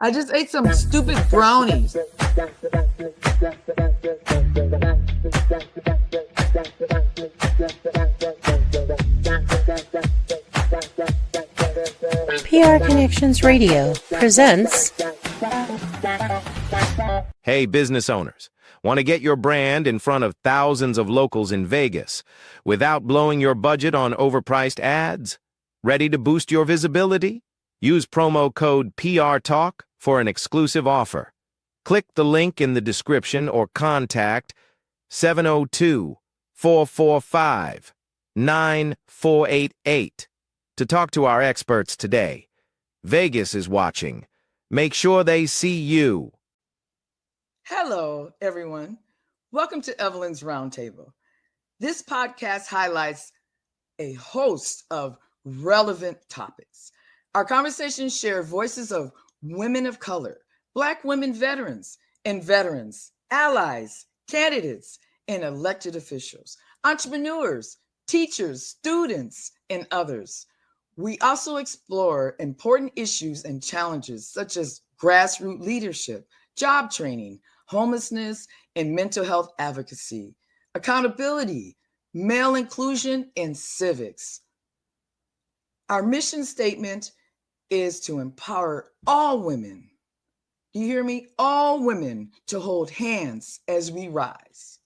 I just ate some stupid brownies. PR Connections Radio presents. Hey, business owners. Want to get your brand in front of thousands of locals in Vegas without blowing your budget on overpriced ads? Ready to boost your visibility? Use promo code PRTalk for an exclusive offer. Click the link in the description or contact 702-445-9488 to talk to our experts today. Vegas is watching. Make sure they see you. Hello, everyone. Welcome to Evelyn's Roundtable. This podcast highlights a host of relevant topics. Our conversations share voices of women of color, Black women veterans and veterans, allies, candidates, and elected officials, entrepreneurs, teachers, students, and others. We also explore important issues and challenges such as grassroots leadership, job training, homelessness, and mental health advocacy, accountability, male inclusion, and civics. Our mission statement is to empower all women. Do you hear me? All women to hold hands as we rise.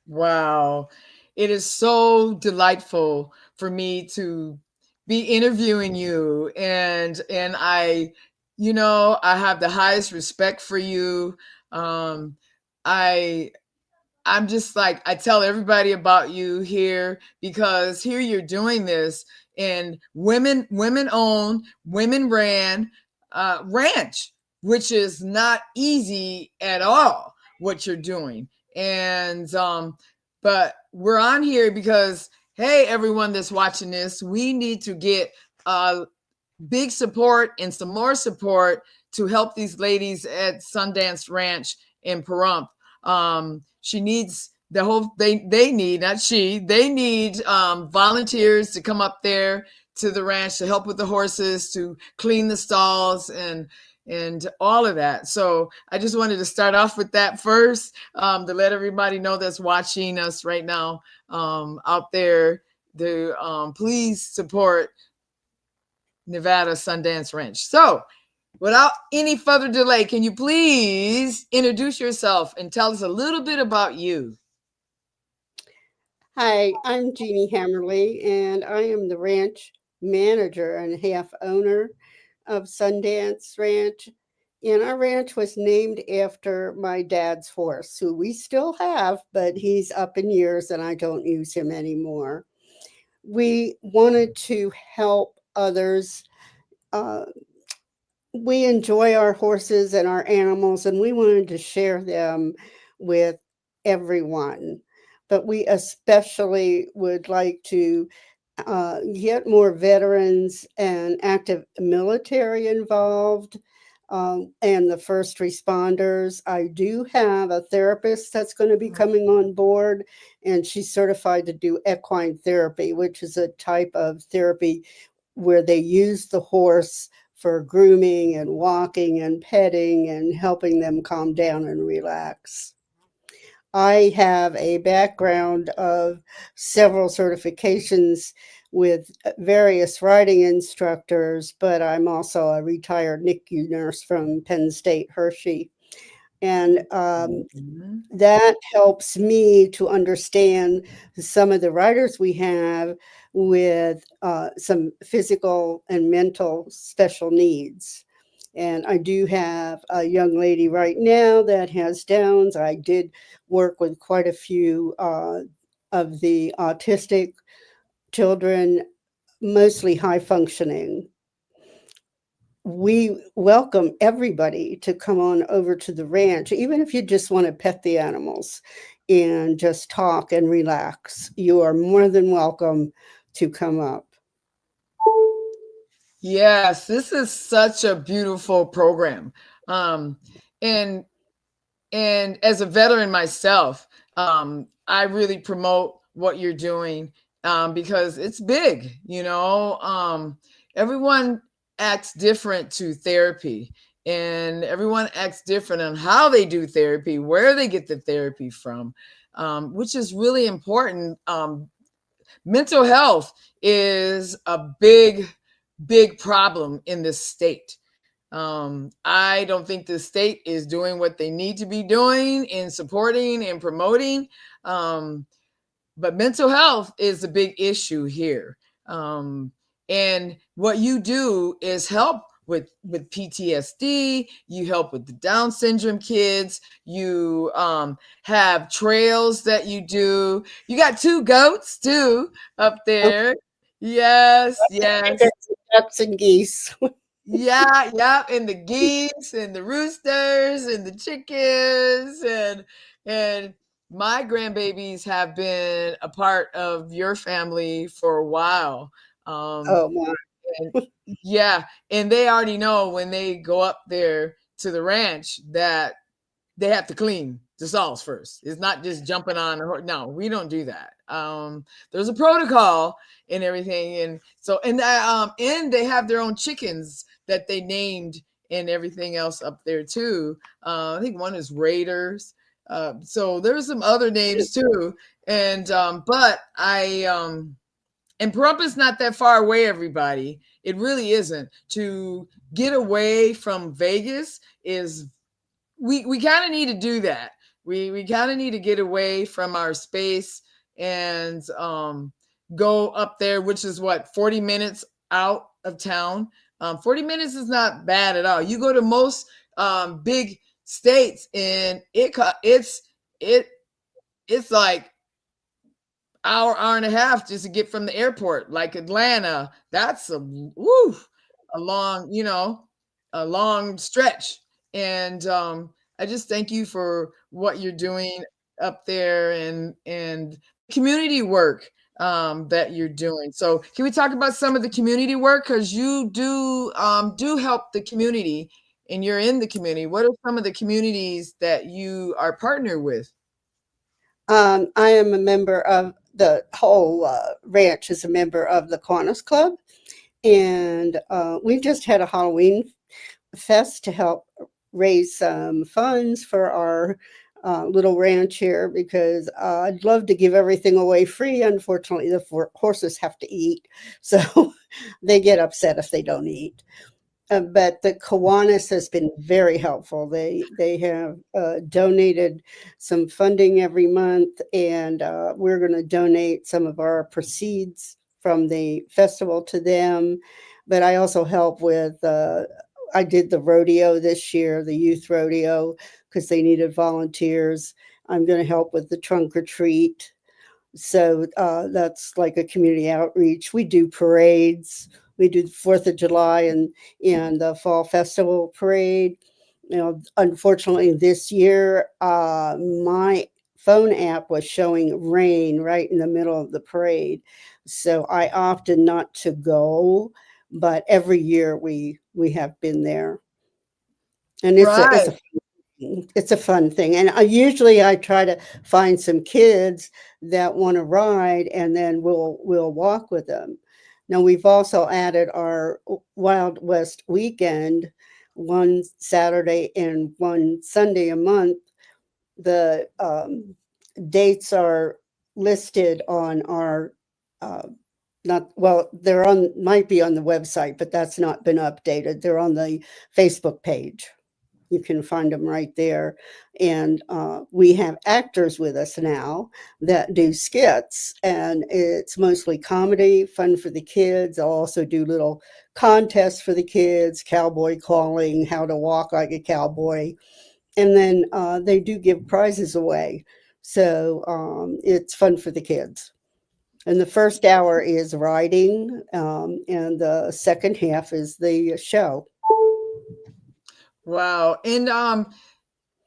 Wow. It is so delightful for me to be interviewing you, and I have the highest respect for you. I'm just like, I tell everybody about you here because here you're doing this in women owned, women ran ranch, which is not easy at all what you're doing. And but we're on here because, hey, everyone that's watching this, we need to get big support and some more support to help these ladies at Sundance Ranch in Pahrump. She needs the whole, they need, not she, they need volunteers to come up there to the ranch to help with the horses, to clean the stalls and all of that. So I just wanted to start off with that first, to let everybody know that's watching us right now out there to please support Nevada Sundance Ranch. So without any further delay, can you please introduce yourself and tell us a little bit about you? Hi, I'm Jeanne Hammerly, and I am the ranch manager and half owner of Sundance Ranch. And our ranch was named after my dad's horse, who we still have, but he's up in years and I don't use him anymore. We wanted to help others. We enjoy our horses and our animals, and we wanted to share them with everyone. But we especially would like to get more veterans and active military involved, and the first responders. I do have a therapist that's going to be coming on board, and she's certified to do equine therapy, which is a type of therapy where they use the horse for grooming and walking and petting and helping them calm down and relax. I have a background of several certifications with various riding instructors, but I'm also a retired NICU nurse from Penn State Hershey. And that helps me to understand some of the riders we have with some physical and mental special needs. And I do have a young lady right now that has Downs. I did work with quite a few of the autistic children, mostly high functioning. We welcome everybody to come on over to the ranch, even if you just want to pet the animals and just talk and relax. You are more than welcome to come up. Yes, this is such a beautiful program. And as a veteran myself, I really promote what you're doing because it's big, everyone acts different to therapy, and everyone acts different on how they do therapy, where they get the therapy from, which is really important. Mental health is a big problem in this state. I don't think the state is doing what they need to be doing in supporting and promoting. Um, but mental health is a big issue here. And what you do is help with PTSD. You help with the Down syndrome kids. You have trails that you do. You got 2 goats too up Oh, there. Yes, yes. ducks and geese. Yeah, yeah, and the geese and the roosters and the chickens and my grandbabies have been a part of your family for a while. Um, Oh my. and yeah, and they already know when they go up there to the ranch that they have to clean the stalls first. It's not just jumping on a horse. No, we don't do that. There's a protocol and everything, and so and they have their own chickens that they named and everything else up there too. I think one is Raiders. So there's some other names too, and but I and Pahrump is not that far away. Everybody, it really isn't. To get away from Vegas is we kind of need to do that. We kind of need to get away from our space and go up there, which is what 40 minutes out of town. 40 minutes is not bad at all. You go to most big states, and it it's like hour and a half just to get from the airport. Like Atlanta, that's a long, a long stretch. And I just thank you for what you're doing up there and community work that you're doing. So can we talk about some of the community work, because you do help the community and you're in the community? What are some of the communities that you are partnered with? I am a member of the whole ranch is a member of the Kiwanis Club, and we just had a Halloween fest to help raise some funds for our little ranch here because I'd love to give everything away free. Unfortunately, the horses have to eat, so they get upset if they don't eat. But the Kiwanis has been very helpful. They have donated some funding every month, and we're going to donate some of our proceeds from the festival to them. But I also help with. I did the rodeo this year, the youth rodeo, because they needed volunteers. I'm going to help with the trunk or treat. So that's like a community outreach. We do parades. We do the 4th of July and the Fall Festival Parade. You know, unfortunately, this year, my phone app was showing rain right in the middle of the parade. So I opted not to go, but every year we have been there. And Right. it's a fun thing, and I try to find some kids that want to ride, and then we'll walk with them. Now we've also added our Wild West weekend, one Saturday and one Sunday a month. The dates are listed on our not well, they're on might be on the website, but that's not been updated. They're on the Facebook page. You can find them right there. And we have actors with us now that do skits, and it's mostly comedy, fun for the kids. I'll also do little contests for the kids, cowboy calling, how to walk like a cowboy. And then they do give prizes away. So it's fun for the kids. And the first hour is riding, and the second half is the show. Wow. And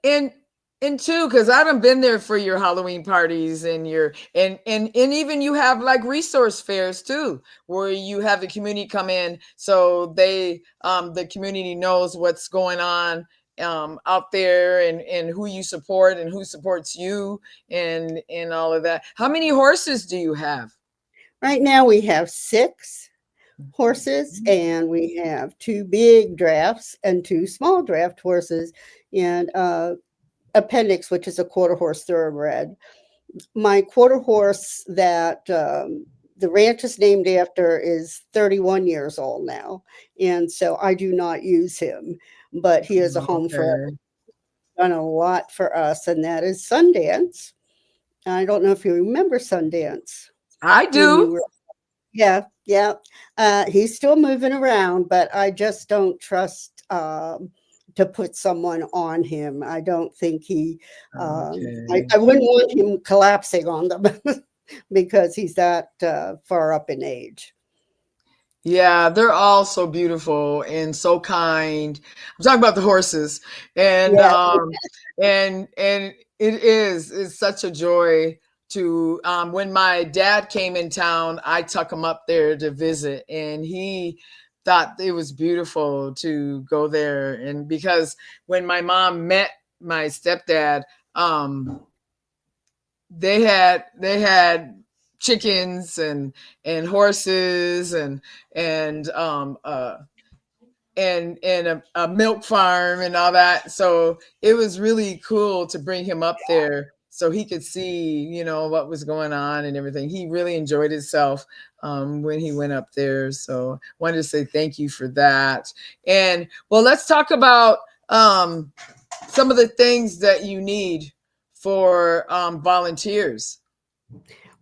and two, because I done been there for your Halloween parties and your and even you have like resource fairs too, where you have the community come in so they the community knows what's going on out there and who you support and who supports you and all of that. How many horses do you have? Right now we have 6. horses, and we have 2 big drafts and 2 small draft horses, and Appendix, which is a quarter horse thoroughbred. My quarter horse that the ranch is named after is 31 years old now, and so I do not use him, but he is a home forever. Okay. Done a lot for us, and that is Sundance. I don't know if you remember Sundance I when you do. were. Yeah, yeah. He's still moving around, but I just don't trust to put someone on him. I don't think he. Okay. I wouldn't want him collapsing on them because he's that far up in age. Yeah, they're all so beautiful and so kind. I'm talking about the horses, and Yeah, and it's such a joy to when my dad came in town, I took him up there to visit, and he thought it was beautiful to go there, and because when my mom met my stepdad, um, they had chickens and horses and and a milk farm and all that. So it was really cool to bring him up there so he could see, what was going on and everything. He really enjoyed himself when he went up there. So wanted to say thank you for that. And well, let's talk about some of the things that you need for volunteers.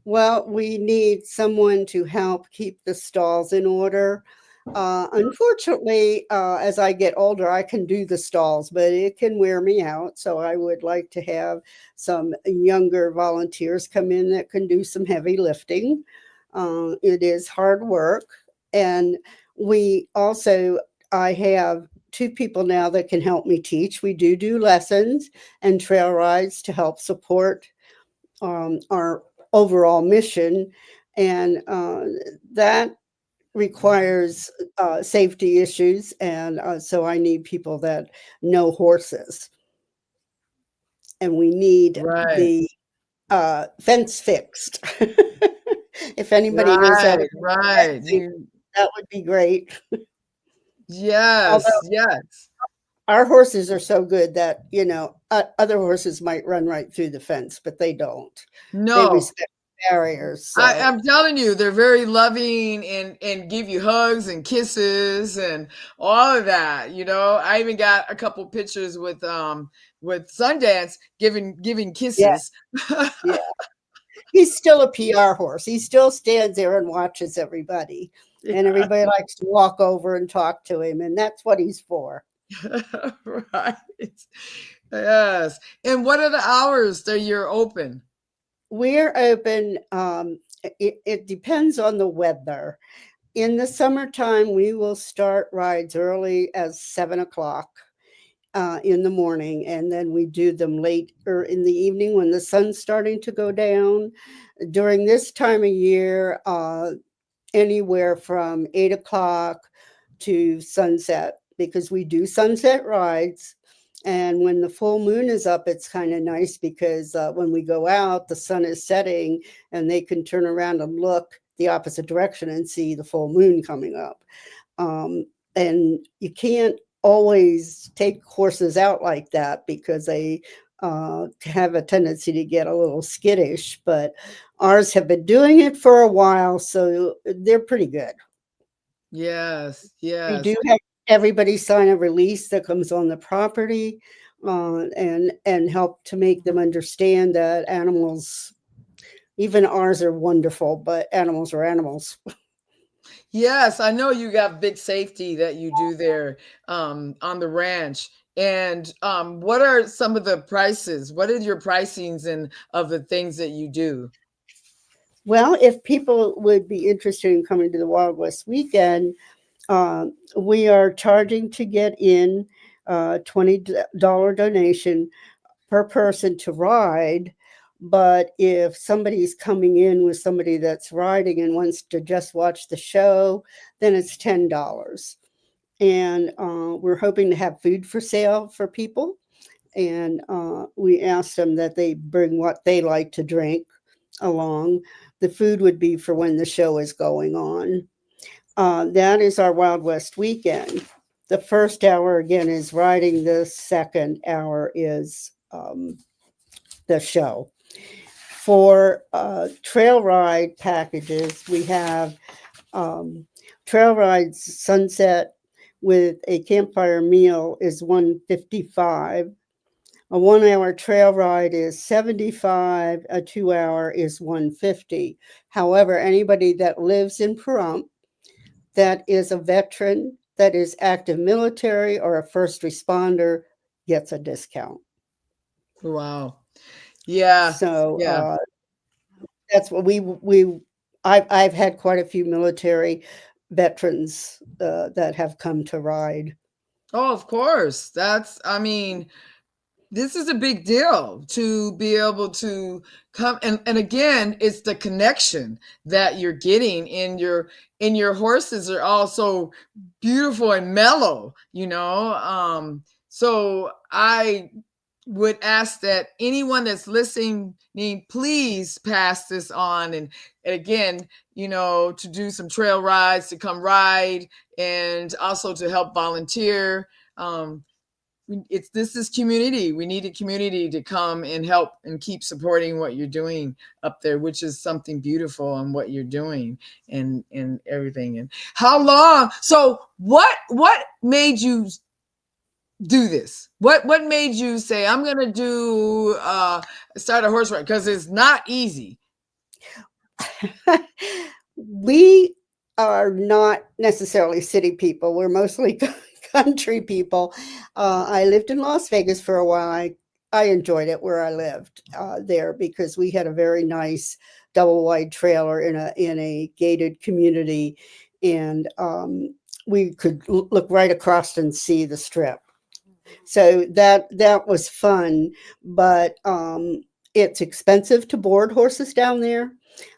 well, we need someone to help keep the stalls in order. Unfortunately, as I get older, I can do the stalls, but it can wear me out. So I would like to have some younger volunteers come in that can do some heavy lifting. It is hard work. And we also, I have 2 people now that can help me teach. We do lessons and trail rides to help support our overall mission. And that requires safety issues. And so I need people that know horses. And we need Right, the fence fixed. If anybody knows how to right, fix right. fencing, that would be great. Although Yes, yes. our horses are so good that, other horses might run right through the fence, but they don't. They No, respect barriers. I, So, I'm telling you, they're very loving and give you hugs and kisses and all of that. I even got a couple pictures with Sundance giving yeah, kisses. yeah. He's still a PR horse. He still stands there and watches everybody. And Yeah. everybody likes to walk over and talk to him. And that's what he's for. Right. Yes. And what are the hours that you're open? We're open. It depends on the weather. In the summertime, we will start rides early as 7 o'clock in the morning. And then we do them late or in the evening when the sun's starting to go down. During this time of year, anywhere from 8 o'clock to sunset, because we do sunset rides. And when the full moon is up, it's kind of nice because when we go out, the sun is setting and they can turn around and look the opposite direction and see the full moon coming up. And you can't always take horses out like that because they have a tendency to get a little skittish, but ours have been doing it for a while, so they're pretty good. Yes, We yes. do have everybody sign a release that comes on the property, and help to make them understand that animals, even ours, are wonderful, but animals are animals. Yes, I know you got big safety that you do there on the ranch. And what are some of the prices? What are your pricings and of the things that you do? Well, if people would be interested in coming to the Wild West weekend, we are charging to get in $20 donation per person to ride. But if somebody's coming in with somebody that's riding and wants to just watch the show, then it's $10. And we're hoping to have food for sale for people. And we asked them that they bring what they like to drink along. The food would be for when the show is going on. That is our Wild West weekend. The first hour, again, is riding. The second hour is the show. For trail ride packages, we have trail rides sunset with a campfire meal is $155. A 1 hour trail ride is $75. A 2 hour is $150. However, anybody that lives in Pahrump that is a veteran, that is active military or a first responder gets a discount. Wow. Yeah. So Yeah. that's what I've had quite a few military veterans that have come to ride. Oh, of course. I mean, this is a big deal to be able to come and again, it's the connection that you're getting in your horses are also beautiful and mellow, so I would ask that anyone that's listening, please pass this on. And again, to do some trail rides, to come ride, and also to help volunteer. This is community. We need a community to come and help and keep supporting what you're doing up there, which is something beautiful on what you're doing and everything. And how long? So what made you do this? What made you say I'm gonna do start a horse ride? Because it's not easy. We are not necessarily city people. We're mostly country people. I lived in Las Vegas for a while. I enjoyed it where I lived there because we had a very nice double wide trailer in a gated community, and we could look right across and see the strip. So that was fun, but it's expensive to board horses down there.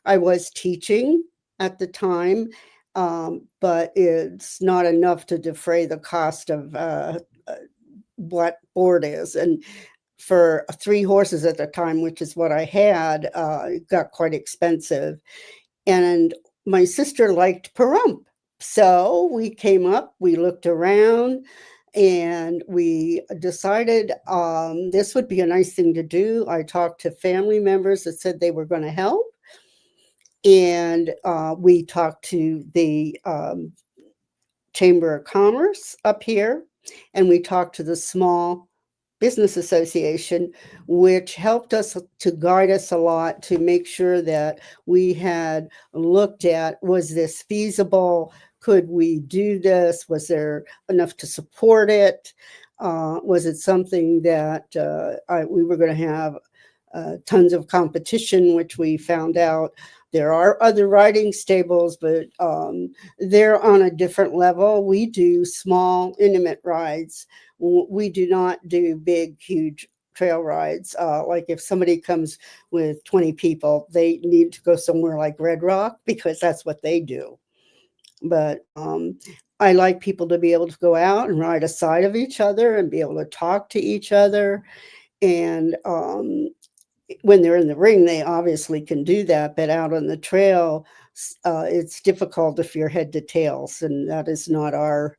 I was teaching at the time, but it's not enough to defray the cost of what board is. And for 3 horses at the time, which is what I had, it got quite expensive. And my sister liked Pahrump. So we came up, we looked around, and we decided this would be a nice thing to do. I talked to family members that said they were going to help. And we talked to the Chamber of Commerce up here, and we talked to the Small Business Association, which helped us to guide us a lot to make sure that we had looked at, was this feasible? Could we do this? Was there enough to support it? Was it something that we were going to have tons of competition, which we found out there are other riding stables, but they're on a different level. We do small, intimate rides. We do not do big, huge trail rides. Like if somebody comes with 20 people, they need to go somewhere like Red Rock because that's what they do. But I like people to be able to go out and ride aside of each other and be able to talk to each other. And when they're in the ring, they obviously can do that, but out on the trail, it's difficult if you're head to tails, and that is not our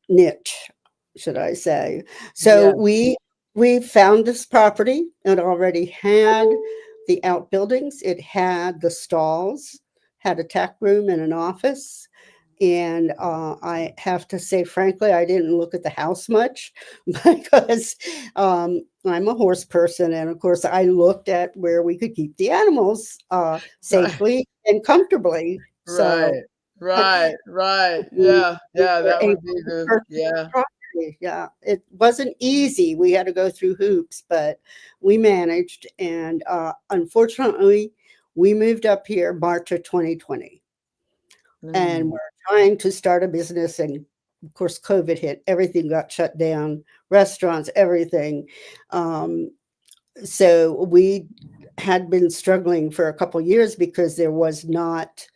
niche, should I say. So Yeah. we found this property. It already had the outbuildings. It had the stalls, had a tack room and an office. And I have to say, frankly, I didn't look at the house much because I'm a horse person. And of course, I looked at where we could keep the animals safely and comfortably. So Right. we Yeah. were That able would be to the purchase the yeah. property. Yeah, it wasn't easy. We had to go through hoops, but we managed. And unfortunately, we moved up here March of 2020. And we're trying to start a business, and of course COVID hit, everything got shut down, restaurants, everything. So we had been struggling for a couple years because there was not,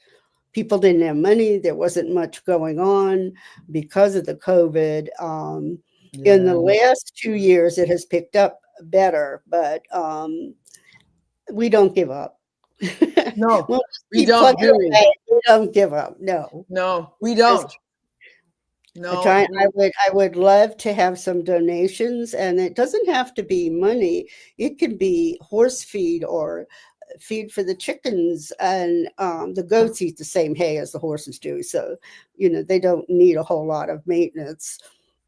people didn't have money, there wasn't much going on because of the COVID. In the last 2 years it has picked up better, but we don't give up. No, We'll we keep don't, plugging do we? away. We don't give up. No. No, we Just don't. No, I would love to have some donations, and it doesn't have to be money. It could be horse feed or feed for the chickens, and the goats eat the same hay as the horses do, so they don't need a whole lot of maintenance.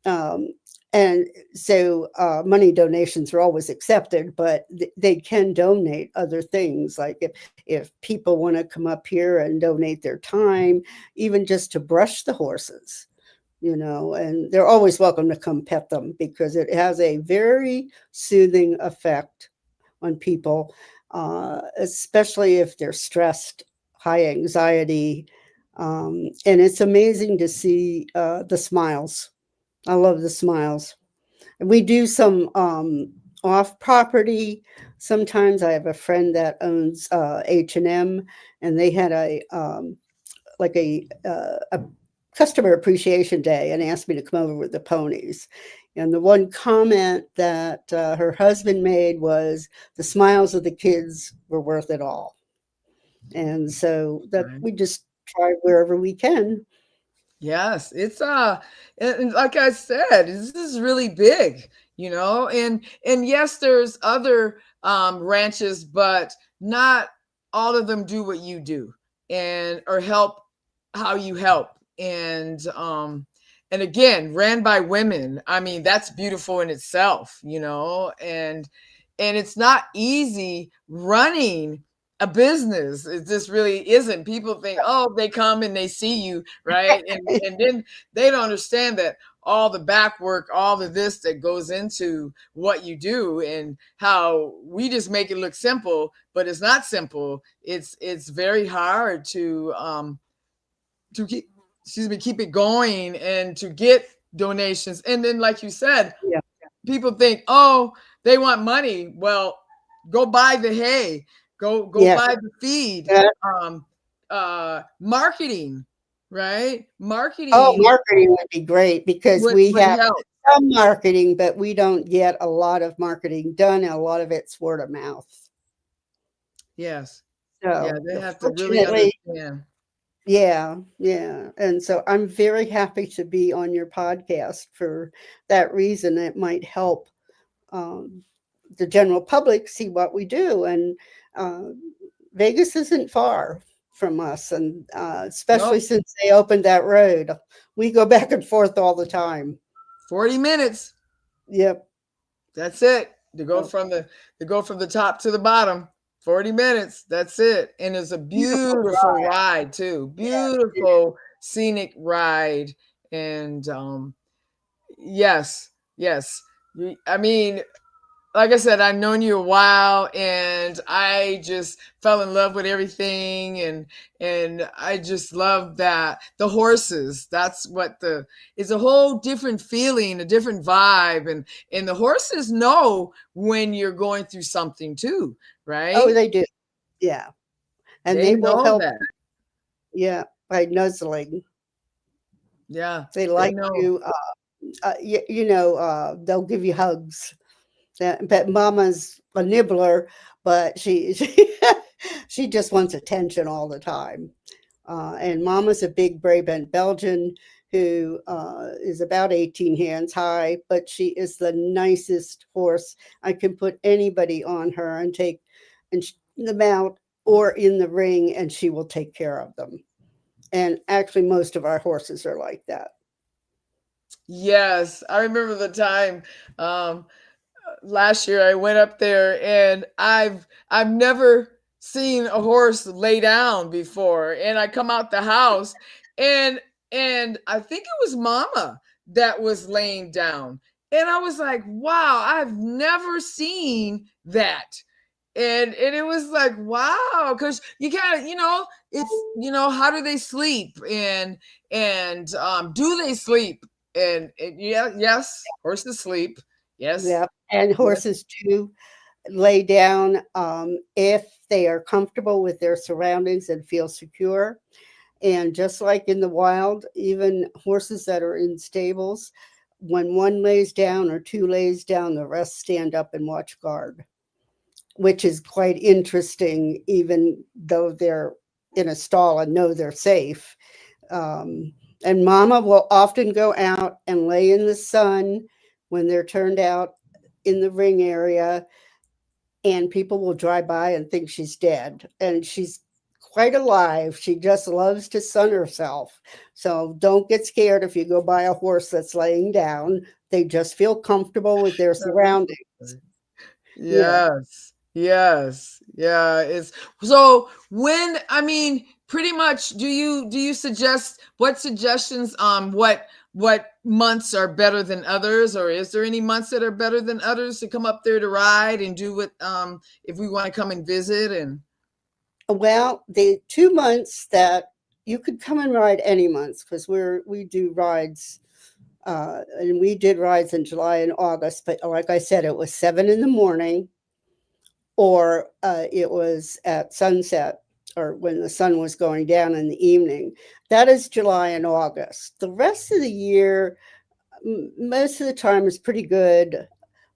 Um, and so money donations are always accepted, but they can donate other things. Like if people want to come up here and donate their time, even just to brush the horses, and they're always welcome to come pet them because it has a very soothing effect on people, especially if they're stressed, high anxiety. And it's amazing to see the smiles. I love the smiles. And we do some off property. Sometimes I have a friend that owns H&M, and they had a customer appreciation day and asked me to come over with the ponies. And the one comment that her husband made was the smiles of the kids were worth it all. And so that right. we just try wherever we can. Yes, it's and like I said, this is really big, and yes, there's other ranches, but not all of them do what you do and or help how you help. And again, ran by women. I mean, that's beautiful in itself, and it's not easy running a business. It just really isn't. People think, oh, they come and they see you, right? And then they don't understand that all the back work, all of this that goes into what you do, and how we just make it look simple, but it's not simple. It's very hard to keep it going and to get donations. And then, like you said, Yeah. people think, oh, they want money. Well, go buy the hay, go Yeah. buy the feed. Yeah. Marketing, right? Oh, Marketing marketing would be great because we would have help. some marketing, but we don't get a lot of marketing done. And a lot of it's word of mouth. Yes. Yeah, So they have to really fortunately, understand. yeah, yeah. And so I'm very happy to be on your podcast for that reason. It might help um, the general public see what we do. And uh, Vegas isn't far from us. And especially Nope. since they opened that road, we go back and forth all the time. 40 minutes. Yep. That's it. To go Yep. from the top to the bottom. 40 minutes. That's it. And it's a Beautiful beautiful drive. ride too. Yes, it Beautiful scenic ride. And yes, yes. I mean, like I said, I've known you a while, and I just fell in love with everything, and I just love that the horses. That's what it's a whole different feeling, a different vibe, and the horses know when you're going through something too, Oh, right? they do. Yeah. And They they will know help. that. Yeah. By nuzzling. Yeah, They they like know. to, they'll give you hugs. But Mama's a nibbler, but she just wants attention all the time. And Mama's a big Brabant Belgian who is about 18 hands high, but she is the nicest horse. I can put anybody on her and take them out or in the ring, and she will take care of them. And actually, most of our horses are like that. Yes, I remember the time. Um, Last year I went up there, and I've never seen a horse lay down before, and I come out the house, and I think it was Mama that was laying down, and I was like, wow, I've never seen that. And it was like, wow, because you kind of, it's, how do they sleep, and do they sleep, and yeah, yes, horses sleep. Yes. Yeah. And Yes. horses do lay down if they are comfortable with their surroundings and feel secure. And just like in the wild, even horses that are in stables, when one lays down or two lays down, the rest stand up and watch guard. which is quite interesting, even though they're in a stall and know they're safe. And Mama will often go out and lay in the sun when they're turned out in the ring area, and people will drive by and think she's dead. And she's quite alive. She just loves to sun herself. So don't get scared if you go by a horse that's laying down. They just feel comfortable with their surroundings. Yeah. Yes. Yes. Yeah. It's so when I mean pretty much do you suggest what suggestions what months are better than others, or is there any months that are better than others to come up there to ride and do what if we want to come and visit and Well, the 2 months that you could come and ride any months, because we do rides, and we did rides in July and August. But like I said, it was 7 in the morning, or it was at sunset, or when the sun was going down in the evening. That is July and August. The rest of the year, most of the time, is pretty good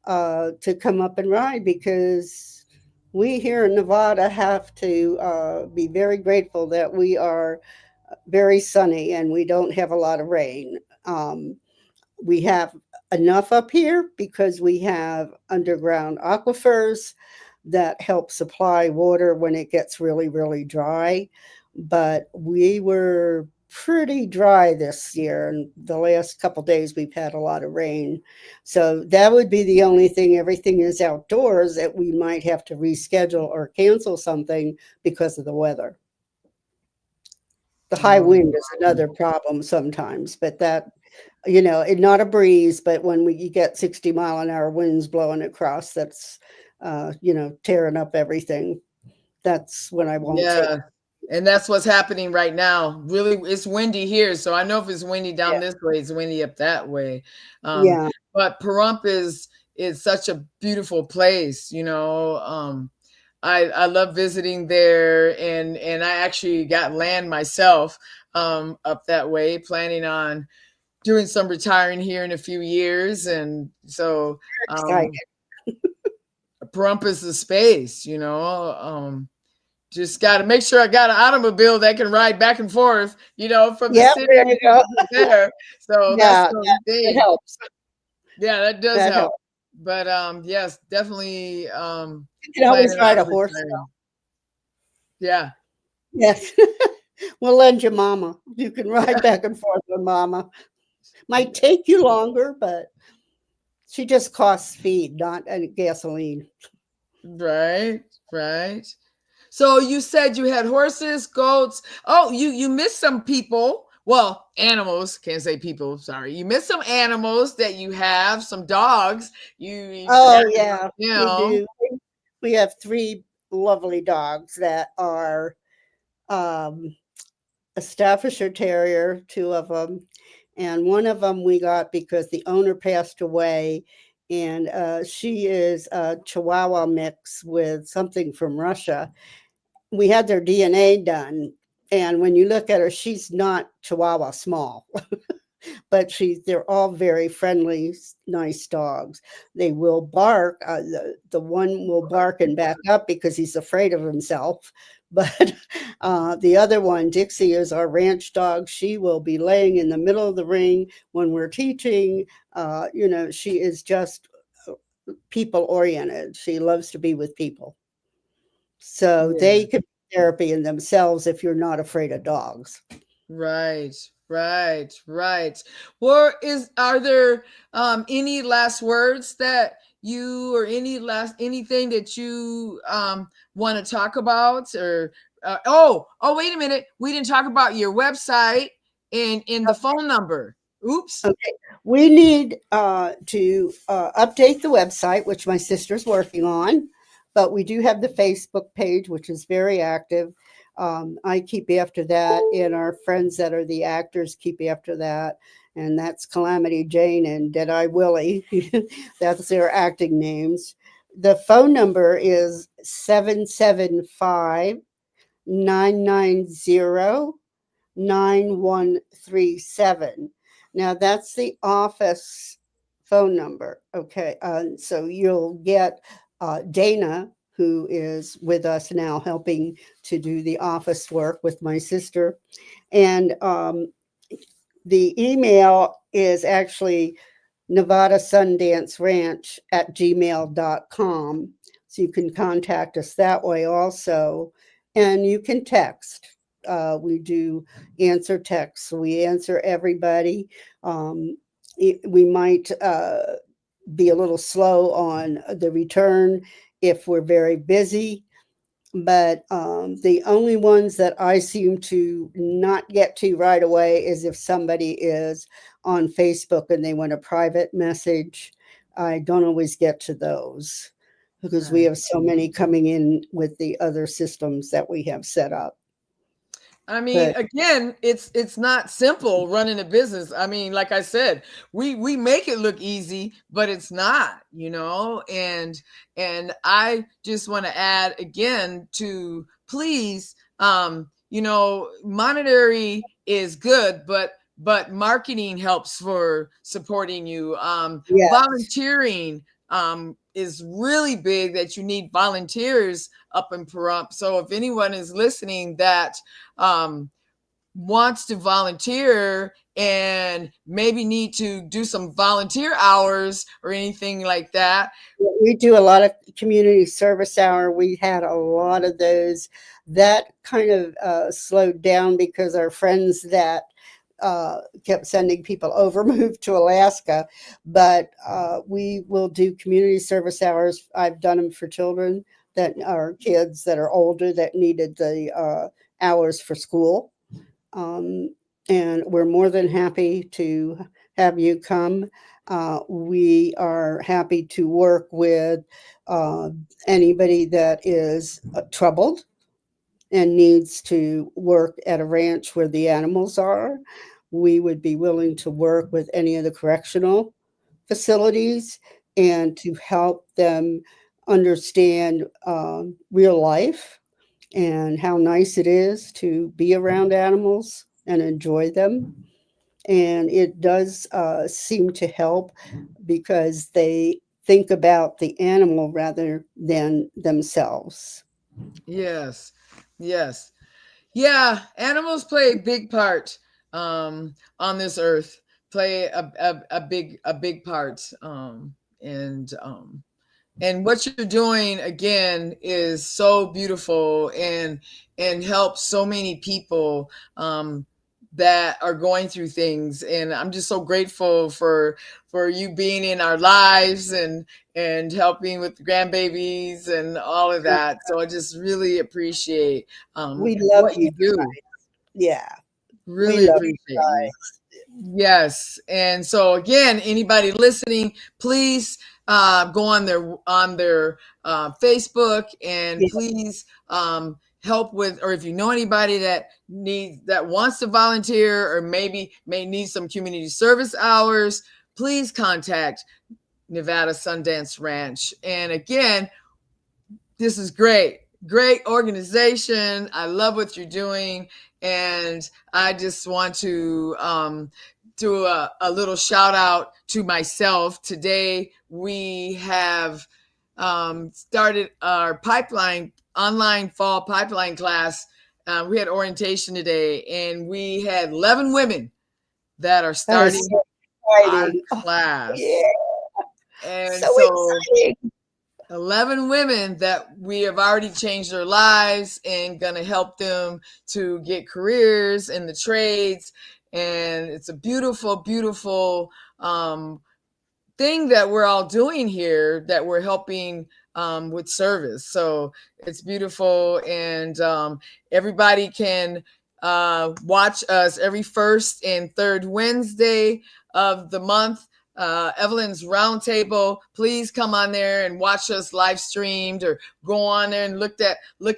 to come up and ride, because we here in Nevada have to be very grateful that we are very sunny and we don't have a lot of rain. We have enough up here because we have underground aquifers that help supply water when it gets really, really dry. But we were pretty dry this year, and the last couple days we've had a lot of rain. So that would be the only thing. Everything is outdoors that we might have to reschedule or cancel something because of the weather. The high wind is another problem sometimes, but that, it's not a breeze, but when you get 60-mile-an-hour winds blowing across, that's, tearing up everything. That's when I won't take. yeah. And that's what's happening right now. Really, it's windy here, so I know if it's windy down Yeah. this way, it's windy up that way. Yeah. But Pahrump is such a beautiful place. I love visiting there, and I actually got land myself up that way, planning on doing some retiring here in a few years, and so Excited. Pahrump is the space. Just got to make sure I got an automobile that can ride back and forth, from the Yep, city there you go. there. So that's Yeah, the it thing. helps. Yeah, that does That help. helps. But yes, definitely You can always planning ride on a horse, retiring. though. Yeah. Yes. We'll lend you Mama. You can ride back and forth with Mama. Might take you longer, but she just costs feed, not any gasoline. Right. Right. So you said you had horses, goats. Oh, you missed some people. Well, animals. Can't say people. Sorry, you missed some animals that you have. Some dogs. You Oh, forgot. yeah, You we know. do. We have 3 lovely dogs that are, um, a Staffordshire Terrier, 2 of them, and one of them we got because the owner passed away, and, she is a Chihuahua mix with something from Russia. We had their DNA done, and when you look at her, she's not Chihuahua small. But they're all very friendly, nice dogs. They will bark. The one will bark and back up because he's afraid of himself. But the other one, Dixie, is our ranch dog. She will be laying in the middle of the ring when we're teaching. She is just people oriented. She loves to be with people. So Yeah. they could be therapy in themselves if you're not afraid of dogs. Right, right, right. Or are there any last words that you or anything that you want to talk about or wait a minute, we didn't talk about your website and in the phone number. Oops. Okay, we need to update the website, which my sister's working on, but we do have the Facebook page, which is very active. I keep after that, and our friends that are the actors keep after that, and that's Calamity Jane and Deadeye Willie. That's their acting names. The phone number is 775-990-9137. Now that's the office phone number. Okay. So you'll get Dana, who is with us now helping to do the office work with my sister. And the email is actually Nevada Sundance Ranch at gmail.com. So you can contact us that way also. And you can text. We do answer texts. We answer everybody. We might be a little slow on the return if we're very busy. But the only ones that I seem to not get to right away is if somebody is on Facebook and they want a private message. I don't always get to those because we Right. have so many coming in with the other systems that we have set up. I mean, But again, it's not simple running a business. I mean, like I said, we make it look easy, but it's not, and I just want to add again to please, monetary is good, but marketing helps for supporting you. yes, Volunteering is really big, that you need volunteers up in Pahrump. So if anyone is listening that um, wants to volunteer and maybe need to do some volunteer hours or anything like that. we do a lot of community service hour. We had a lot of those. That kind of slowed down because our friends that kept sending people over moved to Alaska. But we will do community service hours. I've done them for children that are kids that are older that needed the hours for school. Um, and we're more than happy to have you come. We are happy to work with uh, anybody that is troubled and needs to work at a ranch where the animals are. We would be willing to work with any of the correctional facilities and to help them understand real life and how nice it is to be around animals and enjoy them. And it does seem to help because they think about the animal rather than themselves. Yes, yes. Yeah, animals play a big part on this earth. Play a big part. And what you're doing again is so beautiful and helps so many people that are going through things. And I'm just so grateful for you being in our lives and helping with the grandbabies and all of that. So I just really appreciate We love what you you do. guys. Yeah, we Really love you appreciate you. guys. Yes. And so again, anybody listening, please go on their Facebook, and Yeah, please help with, or if you know anybody that wants to volunteer or maybe may need some community service hours, please contact Nevada Sundance Ranch. And again, this is great. Great organization. I love what you're doing. And I just want to do a little shout out to myself. Today, we have started our online fall pipeline class. We had orientation today, and we had 11 women that are that is starting so our exciting. Oh, yeah, class. And so so exciting. 11 women that we have already changed their lives and going to help them to get careers in the trades. And it's a beautiful, beautiful thing that we're all doing here, that we're helping with service. So it's beautiful. And everybody can watch us every first and third Wednesday of the month. Evelyn's Roundtable. Please come on there and watch us live streamed, or go on there and look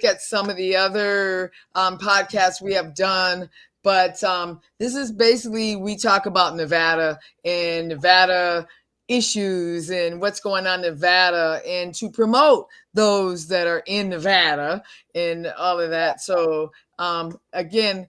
at some of the other podcasts we have done. But this is basically, we talk about Nevada and Nevada issues and what's going on in Nevada, and to promote those that are in Nevada and all of that. So again,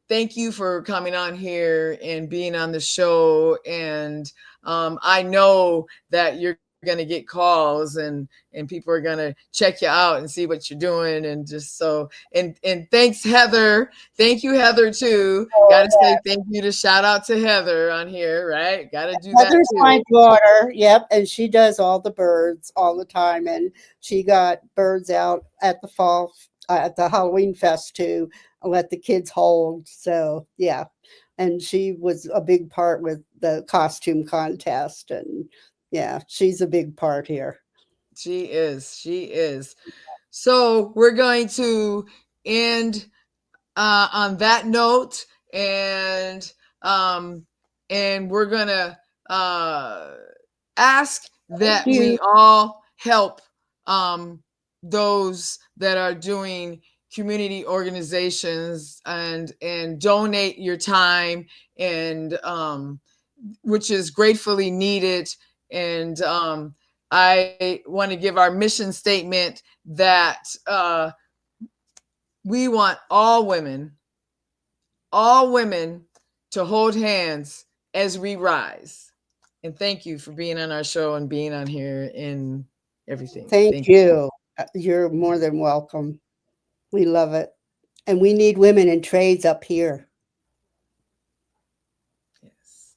thank you for coming on here and being on the show. And I know that you're going to get calls and people are going to check you out and see what you're doing. And just so, and thanks, Heather. Thank you, Heather, too. Got to say thank you to shout out to Heather on here, right? Got to do that Heather's too. my daughter. Yep. And she does all the birds all the time. And she got birds out at the fall, at the Halloween Fest to let the kids hold. So, yeah. And she was a big part with the costume contest. And yeah, she's a big part here. She is. So we're going to end on that note, and we're gonna ask that we all help those that are doing community organizations and donate your time, and which is gratefully needed. And I want to give our mission statement that we want all women to hold hands as we rise. And thank you for being on our show and being on here and everything. Thank you. You're more than welcome. We love it. And we need women in trades up here. Yes.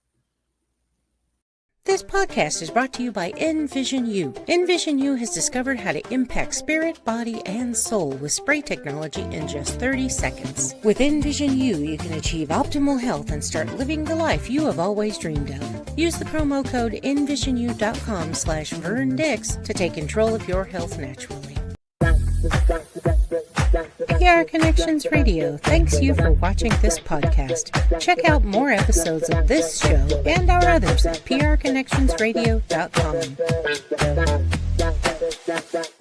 This podcast is brought to you by NVisionU. NVisionU has discovered how to impact spirit, body, and soul with spray technology in just 30 seconds. With NVisionU, you can achieve optimal health and start living the life you have always dreamed of. Use the promo code NVisionU.com/VernDix to take control of your health naturally. PR Connections Radio thanks you for watching this podcast. Check out more episodes of this show and our others at prconnectionsradio.com.